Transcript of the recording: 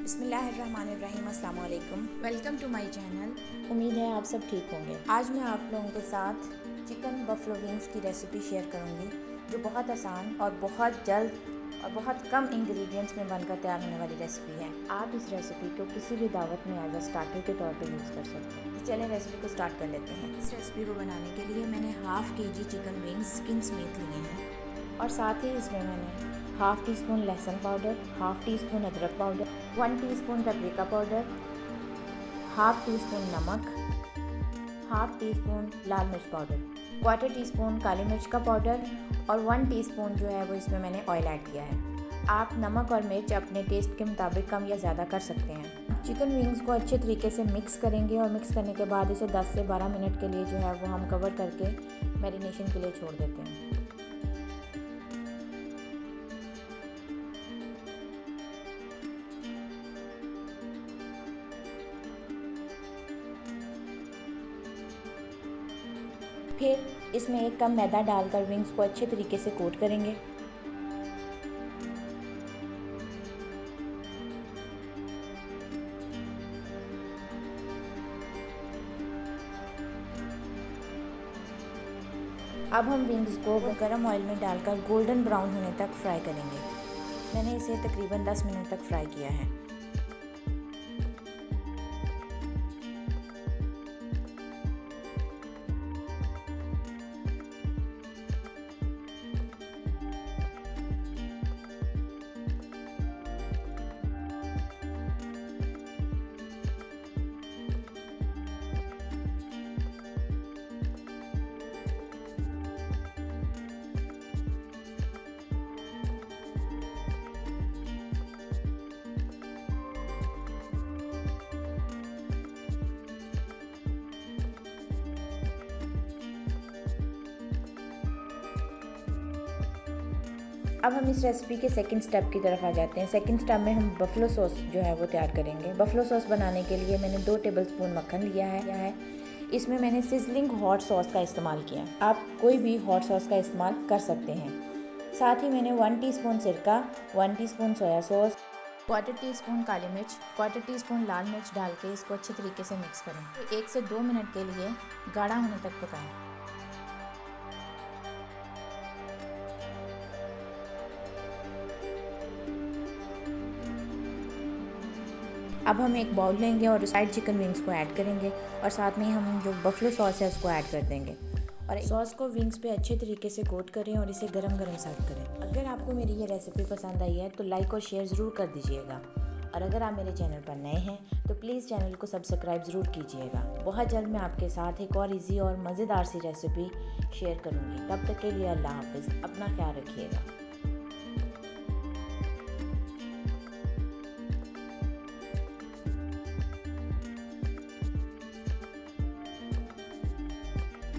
बिस्मिल्लाहिर्रहमानिर्रहीम, अस्सलाम वालेकुम। Welcome to my channel. उम्मीद है आप सब ठीक होंगे। आज मैं आप लोगों के साथ चिकन बफलो विंग्स की रेसिपी शेयर करूंगी, जो बहुत आसान और बहुत जल्द और बहुत कम इंग्रेडिएंट्स में बनकर तैयार होने वाली रेसिपी है। आप इस रेसिपी को किसी भी दावत में एज अ स्टार्टर के तौर पर यूज़ कर सकते हैं। तो चलें रेसिपी को स्टार्ट कर लेते हैं। इस रेसिपी को बनाने के लिए मैंने half kg chicken wings skin समेत लिए हैं और साथ ही इसमें मैंने हाफ़ टी स्पून लहसुन पाउडर, हाफ़ टी स्पून अदरक powder, 1 teaspoon paprika powder, half tea spoon नमक, हाफ़ टी स्पून लाल मिर्च पाउडर, 1/4 टीस्पून काली मिर्च का पाउडर और 1 टीस्पून जो है वो इसमें मैंने ऑयल ऐड किया है। आप नमक और मिर्च अपने टेस्ट के मुताबिक कम या ज़्यादा कर सकते हैं। चिकन विंग्स को अच्छे तरीके से मिक्स करेंगे और मिक्स करने के बाद इसे 10 से 12 मिनट के लिए जो है वो हम कवर करके मैरिनेशन के लिए छोड़ देते हैं। फिर इसमें 1 कप मैदा डालकर विंग्स को अच्छे तरीके से कोट करेंगे। अब हम विंग्स को गरम ऑयल में डालकर गोल्डन ब्राउन होने तक फ्राई करेंगे। मैंने इसे तकरीबन 10 मिनट तक फ्राई किया है। अब हम इस रेसिपी के सेकंड स्टेप की तरफ आ जाते हैं। सेकंड स्टेप में हम बफलो सॉस जो है वो तैयार करेंगे। बफलो सॉस बनाने के लिए मैंने 2 टेबलस्पून मक्खन लिया है। इसमें मैंने सिजलिंग हॉट सॉस का इस्तेमाल किया है। आप कोई भी हॉट सॉस का इस्तेमाल कर सकते हैं। साथ ही मैंने 1 टीस्पून सिरका, 1 टीस्पून सोया सॉस, 1/4 टीस्पून काली मिर्च, 1/4 टीस्पून लाल मिर्च डाल के इसको अच्छे तरीके से मिक्स करें। 1 से 2 मिनट के लिए गाढ़ा होने तक पकाएं। अब हम एक बाउल लेंगे और फ्राइड चिकन विंग्स को ऐड करेंगे और साथ में हम जो बफलो सॉस है उसको ऐड कर देंगे और सॉस को विंग्स पे अच्छे तरीके से कोट करें और इसे गरम गरम सर्व करें। अगर आपको मेरी ये रेसिपी पसंद आई है तो लाइक और शेयर ज़रूर कर दीजिएगा और अगर आप मेरे चैनल पर नए हैं तो प्लीज़ चैनल को सब्सक्राइब ज़रूर कीजिएगा। बहुत जल्द मैं आपके साथ एक और इजी और मज़ेदार सी रेसिपी शेयर करूँगी। तब तक के लिए अल्लाह हाफ़िज़। अपना ख्याल रखिएगा।